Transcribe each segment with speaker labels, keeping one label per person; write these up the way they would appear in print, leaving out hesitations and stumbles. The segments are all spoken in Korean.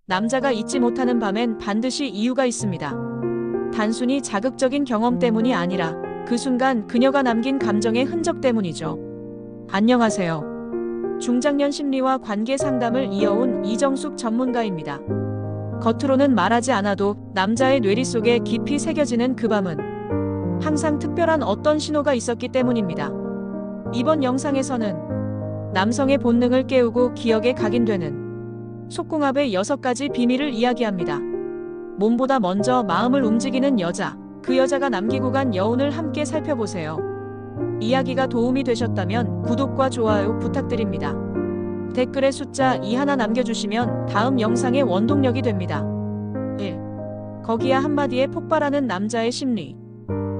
Speaker 1: 남자가 잊지 못하는 밤엔 반드시 이유가 있습니다. 단순히 자극적인 경험 때문이 아니라 그 순간 그녀가 남긴 감정의 흔적 때문이죠. 안녕하세요. 중장년 심리와 관계 상담을 이어온 이정숙 전문가입니다. 겉으로는 말하지 않아도 남자의 뇌리 속에 깊이 새겨지는 그 밤은 항상 특별한 어떤 신호가 있었기 때문입니다. 이번 영상에서는 남성의 본능을 깨우고 기억에 각인되는 속궁합의 6가지 비밀을 이야기합니다. 몸보다 먼저 마음을 움직이는 여자, 그 여자가 남기고 간 여운을 함께 살펴보세요. 이야기가 도움이 되셨다면 구독과 좋아요 부탁드립니다. 댓글에 숫자 2 하나 남겨주시면 다음 영상의 원동력이 됩니다. 1. 거기야 한마디에 폭발하는 남자의 심리.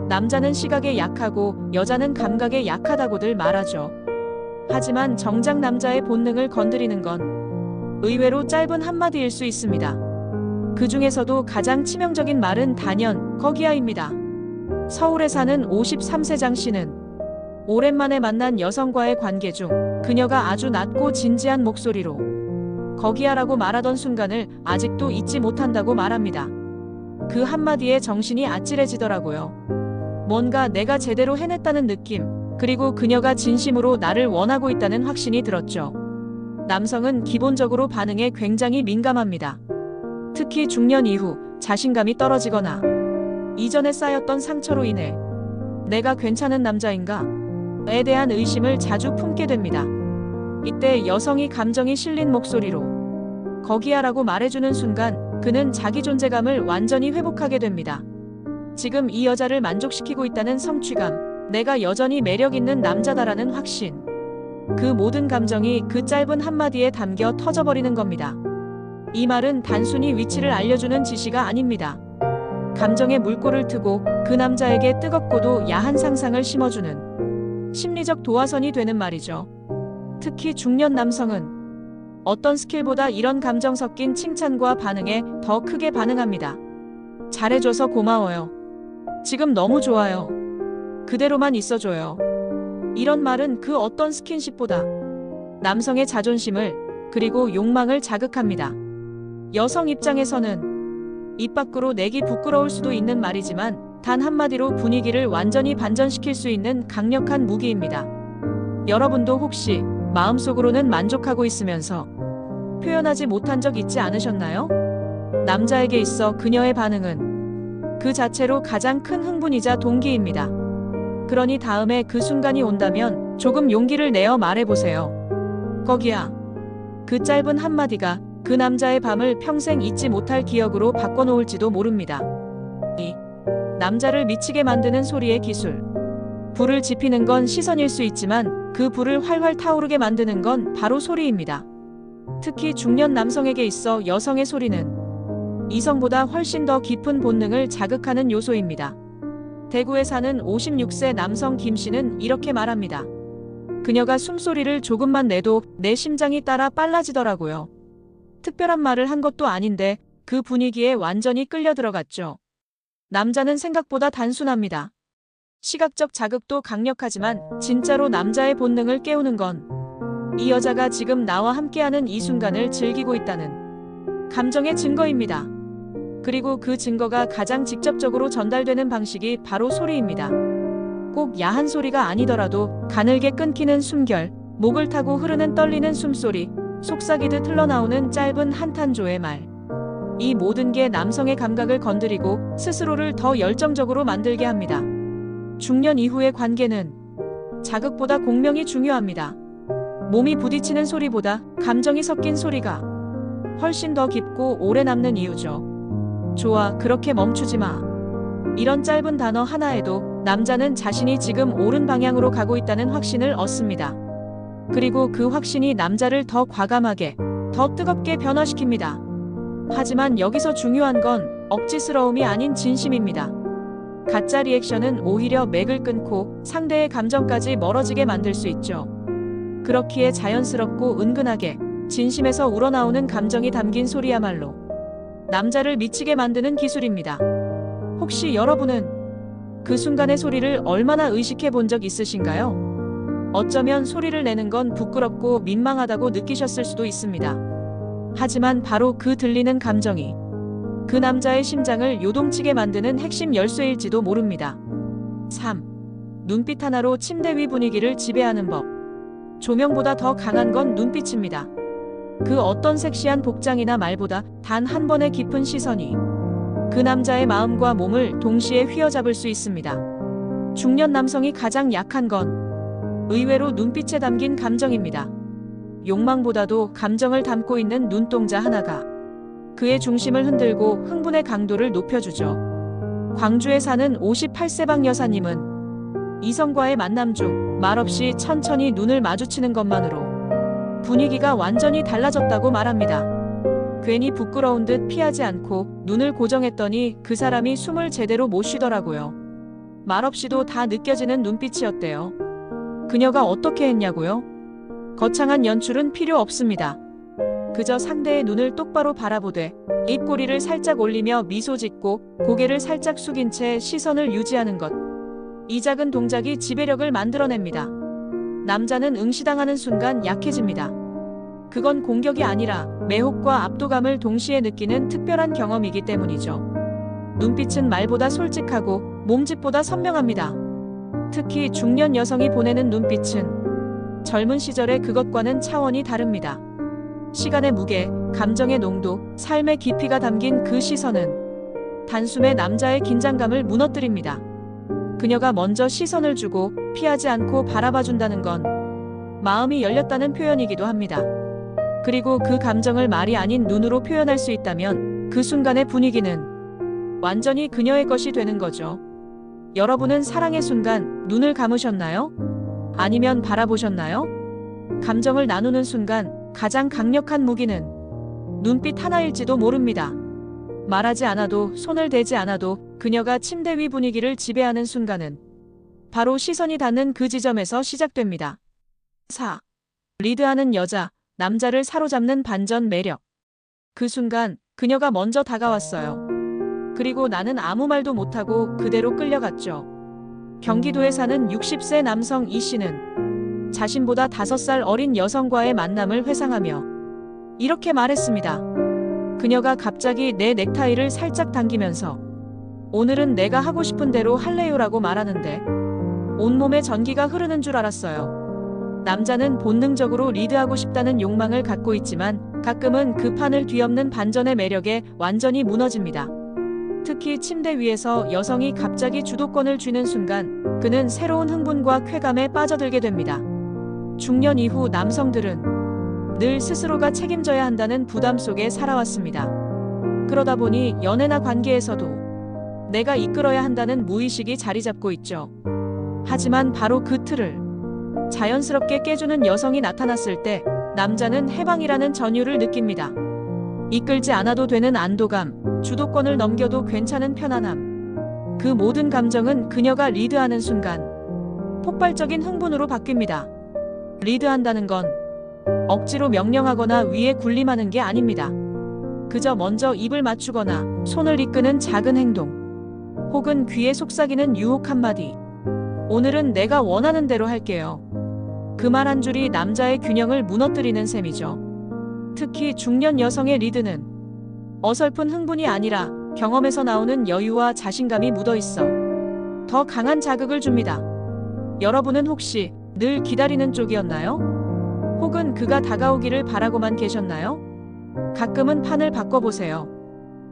Speaker 1: 남자는 시각에 약하고 여자는 감각에 약하다고들 말하죠. 하지만 정작 남자의 본능을 건드리는 건 의외로 짧은 한마디일 수 있습니다. 그 중에서도 가장 치명적인 말은 단연 거기야입니다. 서울에 사는 53세 장 씨는 오랜만에 만난 여성과의 관계 중 그녀가 아주 낮고 진지한 목소리로 거기야라고 말하던 순간을 아직도 잊지 못한다고 말합니다. 그 한마디에 정신이 아찔해지더라고요. 뭔가 내가 제대로 해냈다는 느낌, 그리고 그녀가 진심으로 나를 원하고 있다는 확신이 들었죠. 남성은 기본적으로 반응에 굉장히 민감합니다. 특히 중년 이후 자신감이 떨어지거나 이전에 쌓였던 상처로 인해 내가 괜찮은 남자인가? 에 대한 의심을 자주 품게 됩니다. 이때 여성이 감정이 실린 목소리로 거기야라고 말해주는 순간 그는 자기 존재감을 완전히 회복하게 됩니다. 지금 이 여자를 만족시키고 있다는 성취감, 내가 여전히 매력있는 남자다라는 확신. 그 모든 감정이 그 짧은 한마디에 담겨 터져버리는 겁니다. 이 말은 단순히 위치를 알려주는 지시가 아닙니다. 감정의 물꼬를 트고 그 남자에게 뜨겁고도 야한 상상을 심어주는 심리적 도화선이 되는 말이죠. 특히 중년 남성은 어떤 스킬보다 이런 감정 섞인 칭찬과 반응에 더 크게 반응합니다. 잘해줘서 고마워요. 지금 너무 좋아요. 그대로만 있어줘요. 이런 말은 그 어떤 스킨십보다 남성의 자존심을 그리고 욕망을 자극합니다. 여성 입장에서는 입 밖으로 내기 부끄러울 수도 있는 말이지만 단 한마디로 분위기를 완전히 반전시킬 수 있는 강력한 무기입니다. 여러분도 혹시 마음속으로는 만족하고 있으면서 표현하지 못한 적 있지 않으셨나요? 남자에게 있어 그녀의 반응은 그 자체로 가장 큰 흥분이자 동기입니다. 그러니 다음에 그 순간이 온다면 조금 용기를 내어 말해보세요. 거기야. 그 짧은 한마디가 그 남자의 밤을 평생 잊지 못할 기억으로 바꿔놓을지도 모릅니다. 2. 남자를 미치게 만드는 소리의 기술. 불을 지피는 건 시선일 수 있지만 그 불을 활활 타오르게 만드는 건 바로 소리입니다. 특히 중년 남성에게 있어 여성의 소리는 이성보다 훨씬 더 깊은 본능을 자극하는 요소입니다. 대구에 사는 56세 남성 김 씨는 이렇게 말합니다. 그녀가 숨소리를 조금만 내도 내 심장이 따라 빨라지더라고요. 특별한 말을 한 것도 아닌데 그 분위기에 완전히 끌려 들어갔죠. 남자는 생각보다 단순합니다. 시각적 자극도 강력하지만 진짜로 남자의 본능을 깨우는 건 이 여자가 지금 나와 함께하는 이 순간을 즐기고 있다는 감정의 증거입니다. 그리고 그 증거가 가장 직접적으로 전달되는 방식이 바로 소리입니다. 꼭 야한 소리가 아니더라도 가늘게 끊기는 숨결, 목을 타고 흐르는 떨리는 숨소리, 속삭이듯 흘러나오는 짧은 한탄조의 말. 이 모든 게 남성의 감각을 건드리고 스스로를 더 열정적으로 만들게 합니다. 중년 이후의 관계는 자극보다 공명이 중요합니다. 몸이 부딪히는 소리보다 감정이 섞인 소리가 훨씬 더 깊고 오래 남는 이유죠. 좋아, 그렇게 멈추지 마. 이런 짧은 단어 하나에도 남자는 자신이 지금 옳은 방향으로 가고 있다는 확신을 얻습니다. 그리고 그 확신이 남자를 더 과감하게, 더 뜨겁게 변화시킵니다. 하지만 여기서 중요한 건 억지스러움이 아닌 진심입니다. 가짜 리액션은 오히려 맥을 끊고 상대의 감정까지 멀어지게 만들 수 있죠. 그렇기에 자연스럽고 은근하게 진심에서 우러나오는 감정이 담긴 소리야말로 남자를 미치게 만드는 기술입니다. 혹시 여러분은 그 순간의 소리를 얼마나 의식해 본 적 있으신가요? 어쩌면 소리를 내는 건 부끄럽고 민망하다고 느끼셨을 수도 있습니다. 하지만 바로 그 들리는 감정이 그 남자의 심장을 요동치게 만드는 핵심 열쇠일지도 모릅니다. 3. 눈빛 하나로 침대 위 분위기를 지배하는 법. 조명보다 더 강한 건 눈빛입니다. 그 어떤 섹시한 복장이나 말보다 단 한 번의 깊은 시선이 그 남자의 마음과 몸을 동시에 휘어잡을 수 있습니다. 중년 남성이 가장 약한 건 의외로 눈빛에 담긴 감정입니다. 욕망보다도 감정을 담고 있는 눈동자 하나가 그의 중심을 흔들고 흥분의 강도를 높여주죠. 광주에 사는 58세방 여사님은 이성과의 만남 중 말없이 천천히 눈을 마주치는 것만으로 분위기가 완전히 달라졌다고 말합니다. 괜히 부끄러운 듯 피하지 않고 눈을 고정했더니 그 사람이 숨을 제대로 못 쉬더라고요. 말없이도 다 느껴지는 눈빛이었대요. 그녀가 어떻게 했냐고요? 거창한 연출은 필요 없습니다. 그저 상대의 눈을 똑바로 바라보되 입꼬리를 살짝 올리며 미소 짓고 고개를 살짝 숙인 채 시선을 유지하는 것. 이 작은 동작이 지배력을 만들어냅니다. 남자는 응시당하는 순간 약해집니다. 그건 공격이 아니라 매혹과 압도감을 동시에 느끼는 특별한 경험이기 때문이죠. 눈빛은 말보다 솔직하고 몸짓보다 선명합니다. 특히 중년 여성이 보내는 눈빛은 젊은 시절의 그것과는 차원이 다릅니다. 시간의 무게, 감정의 농도, 삶의 깊이가 담긴 그 시선은 단숨에 남자의 긴장감을 무너뜨립니다. 그녀가 먼저 시선을 주고 피하지 않고 바라봐준다는 건 마음이 열렸다는 표현이기도 합니다. 그리고 그 감정을 말이 아닌 눈으로 표현할 수 있다면 그 순간의 분위기는 완전히 그녀의 것이 되는 거죠. 여러분은 사랑의 순간 눈을 감으셨나요? 아니면 바라보셨나요? 감정을 나누는 순간 가장 강력한 무기는 눈빛 하나일지도 모릅니다. 말하지 않아도 손을 대지 않아도 그녀가 침대 위 분위기를 지배하는 순간은 바로 시선이 닿는 그 지점에서 시작됩니다. 4. 리드하는 여자, 남자를 사로잡는 반전 매력. 그 순간 그녀가 먼저 다가왔어요. 그리고 나는 아무 말도 못하고 그대로 끌려갔죠. 경기도에 사는 60세 남성 이 씨는 자신보다 5살 어린 여성과의 만남을 회상하며 이렇게 말했습니다. 그녀가 갑자기 내 넥타이를 살짝 당기면서 오늘은 내가 하고 싶은 대로 할래요라고 말하는데 온몸에 전기가 흐르는 줄 알았어요. 남자는 본능적으로 리드하고 싶다는 욕망을 갖고 있지만 가끔은 그 판을 뒤엎는 반전의 매력에 완전히 무너집니다. 특히 침대 위에서 여성이 갑자기 주도권을 쥐는 순간 그는 새로운 흥분과 쾌감에 빠져들게 됩니다. 중년 이후 남성들은 늘 스스로가 책임져야 한다는 부담 속에 살아왔습니다. 그러다 보니 연애나 관계에서도 내가 이끌어야 한다는 무의식이 자리 잡고 있죠. 하지만 바로 그 틀을 자연스럽게 깨주는 여성이 나타났을 때 남자는 해방이라는 전율을 느낍니다. 이끌지 않아도 되는 안도감, 주도권을 넘겨도 괜찮은 편안함. 그 모든 감정은 그녀가 리드하는 순간 폭발적인 흥분으로 바뀝니다. 리드한다는 건 억지로 명령하거나 위에 군림하는 게 아닙니다. 그저 먼저 입을 맞추거나 손을 이끄는 작은 행동, 혹은 귀에 속삭이는 유혹 한마디. 오늘은 내가 원하는 대로 할게요. 그 말 한 줄이 남자의 균형을 무너뜨리는 셈이죠. 특히 중년 여성의 리드는 어설픈 흥분이 아니라 경험에서 나오는 여유와 자신감이 묻어있어 더 강한 자극을 줍니다. 여러분은 혹시 늘 기다리는 쪽이었나요? 혹은 그가 다가오기를 바라고만 계셨나요? 가끔은 판을 바꿔보세요.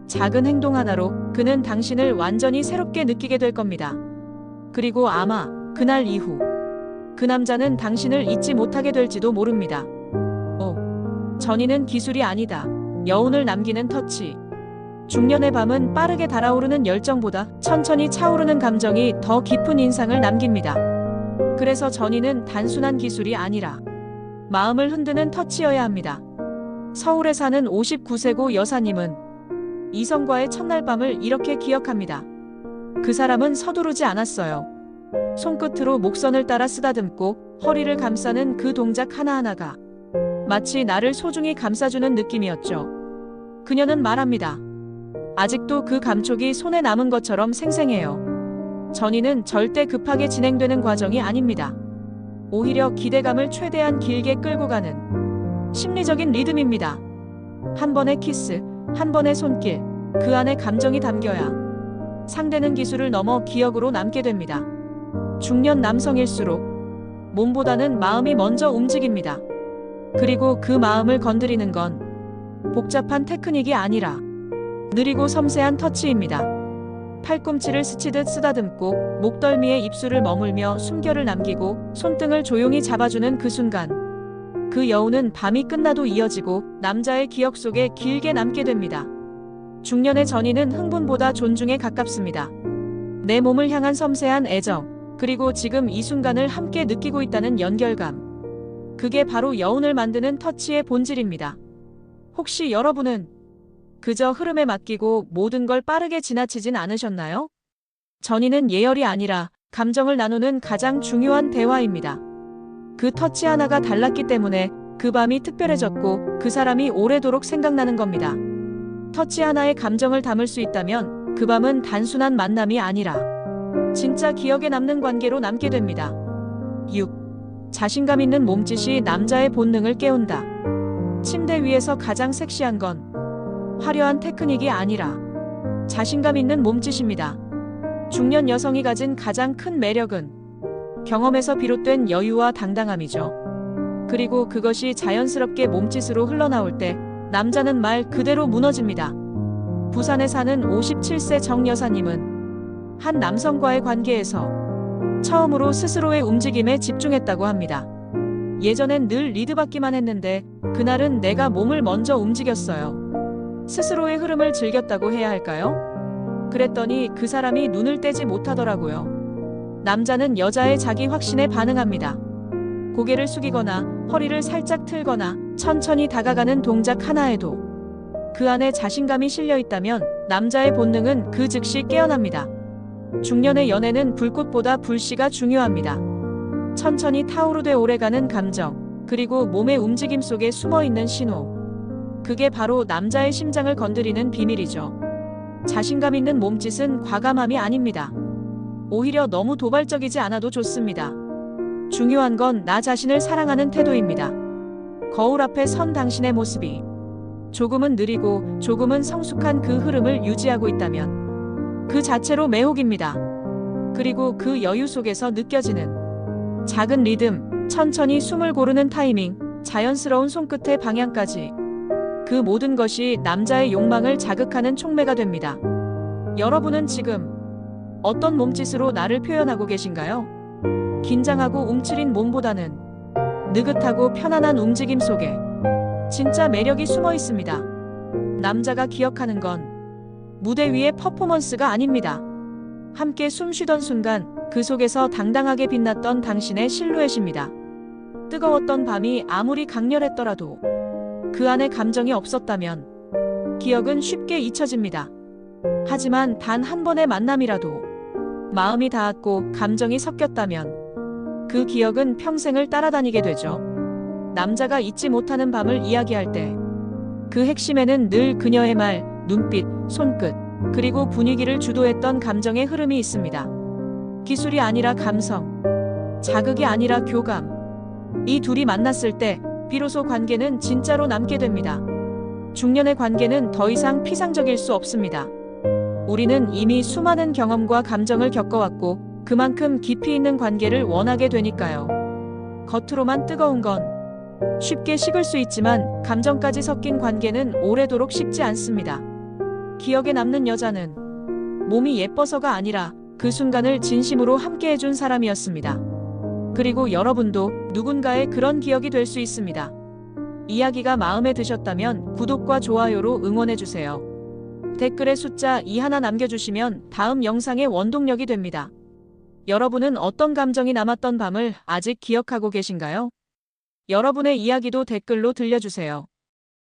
Speaker 1: 작은 행동 하나로 그는 당신을 완전히 새롭게 느끼게 될 겁니다. 그리고 아마 그날 이후 그 남자는 당신을 잊지 못하게 될지도 모릅니다. 전이는 기술이 아니다. 여운을 남기는 터치. 중년의 밤은 빠르게 달아오르는 열정보다 천천히 차오르는 감정이 더 깊은 인상을 남깁니다. 그래서 전이는 단순한 기술이 아니라 마음을 흔드는 터치여야 합니다. 서울에 사는 59세고 여사님은 이성과의 첫날 밤을 이렇게 기억합니다. 그 사람은 서두르지 않았어요. 손끝으로 목선을 따라 쓰다듬고 허리를 감싸는 그 동작 하나하나가 마치 나를 소중히 감싸주는 느낌이었죠. 그녀는 말합니다. 아직도 그 감촉이 손에 남은 것처럼 생생해요. 전이는 절대 급하게 진행되는 과정이 아닙니다. 오히려 기대감을 최대한 길게 끌고 가는 심리적인 리듬입니다. 한 번의 키스, 한 번의 손길, 그 안에 감정이 담겨야 상대는 기술을 넘어 기억으로 남게 됩니다. 중년 남성일수록 몸보다는 마음이 먼저 움직입니다. 그리고 그 마음을 건드리는 건 복잡한 테크닉이 아니라 느리고 섬세한 터치입니다. 팔꿈치를 스치듯 쓰다듬고 목덜미에 입술을 머물며 숨결을 남기고 손등을 조용히 잡아주는 그 순간, 그 여운은 밤이 끝나도 이어지고 남자의 기억 속에 길게 남게 됩니다. 중년의 전의는 흥분보다 존중에 가깝습니다. 내 몸을 향한 섬세한 애정, 그리고 지금 이 순간을 함께 느끼고 있다는 연결감. 그게 바로 여운을 만드는 터치의 본질입니다. 혹시 여러분은 그저 흐름에 맡기고 모든 걸 빠르게 지나치진 않으셨나요? 전의는 예열이 아니라 감정을 나누는 가장 중요한 대화입니다. 그 터치 하나가 달랐기 때문에 그 밤이 특별해졌고 그 사람이 오래도록 생각나는 겁니다. 터치 하나의 감정을 담을 수 있다면 그 밤은 단순한 만남이 아니라 진짜 기억에 남는 관계로 남게 됩니다. 6. 자신감 있는 몸짓이 남자의 본능을 깨운다. 침대 위에서 가장 섹시한 건 화려한 테크닉이 아니라 자신감 있는 몸짓입니다. 중년 여성이 가진 가장 큰 매력은 경험에서 비롯된 여유와 당당함이죠. 그리고 그것이 자연스럽게 몸짓으로 흘러나올 때 남자는 말 그대로 무너집니다. 부산에 사는 57세 정 여사님은 한 남성과의 관계에서 처음으로 스스로의 움직임에 집중했다고 합니다. 예전엔 늘 리드받기만 했는데 그날은 내가 몸을 먼저 움직였어요. 스스로의 흐름을 즐겼다고 해야 할까요? 그랬더니 그 사람이 눈을 떼지 못하더라고요. 남자는 여자의 자기 확신에 반응합니다. 고개를 숙이거나 허리를 살짝 틀거나 천천히 다가가는 동작 하나에도 그 안에 자신감이 실려 있다면 남자의 본능은 그 즉시 깨어납니다. 중년의 연애는 불꽃보다 불씨가 중요합니다. 천천히 타오르되 오래가는 감정, 그리고 몸의 움직임 속에 숨어있는 신호. 그게 바로 남자의 심장을 건드리는 비밀이죠. 자신감 있는 몸짓은 과감함이 아닙니다. 오히려 너무 도발적이지 않아도 좋습니다. 중요한 건 나 자신을 사랑하는 태도입니다. 거울 앞에 선 당신의 모습이 조금은 느리고 조금은 성숙한 그 흐름을 유지하고 있다면 그 자체로 매혹입니다. 그리고 그 여유 속에서 느껴지는 작은 리듬, 천천히 숨을 고르는 타이밍, 자연스러운 손끝의 방향까지, 그 모든 것이 남자의 욕망을 자극하는 촉매가 됩니다. 여러분은 지금 어떤 몸짓으로 나를 표현하고 계신가요? 긴장하고 움츠린 몸보다는 느긋하고 편안한 움직임 속에 진짜 매력이 숨어 있습니다. 남자가 기억하는 건 무대 위의 퍼포먼스가 아닙니다. 함께 숨쉬던 순간 그 속에서 당당하게 빛났던 당신의 실루엣입니다. 뜨거웠던 밤이 아무리 강렬했더라도 그 안에 감정이 없었다면 기억은 쉽게 잊혀집니다. 하지만 단 한 번의 만남이라도 마음이 닿았고 감정이 섞였다면 그 기억은 평생을 따라다니게 되죠. 남자가 잊지 못하는 밤을 이야기할 때 그 핵심에는 늘 그녀의 말, 눈빛, 손끝, 그리고 분위기를 주도했던 감정의 흐름이 있습니다. 기술이 아니라 감성, 자극이 아니라 교감. 이 둘이 만났을 때 비로소 관계는 진짜로 남게 됩니다. 중년의 관계는 더 이상 피상적일 수 없습니다. 우리는 이미 수많은 경험과 감정을 겪어왔고 그만큼 깊이 있는 관계를 원하게 되니까요. 겉으로만 뜨거운 건 쉽게 식을 수 있지만 감정까지 섞인 관계는 오래도록 식지 않습니다. 기억에 남는 여자는 몸이 예뻐서가 아니라 그 순간을 진심으로 함께 해준 사람이었습니다. 그리고 여러분도 누군가의 그런 기억이 될 수 있습니다. 이야기가 마음에 드셨다면 구독과 좋아요로 응원해주세요. 댓글에 숫자 2 하나 남겨주시면 다음 영상의 원동력이 됩니다. 여러분은 어떤 감정이 남았던 밤을 아직 기억하고 계신가요? 여러분의 이야기도 댓글로 들려주세요.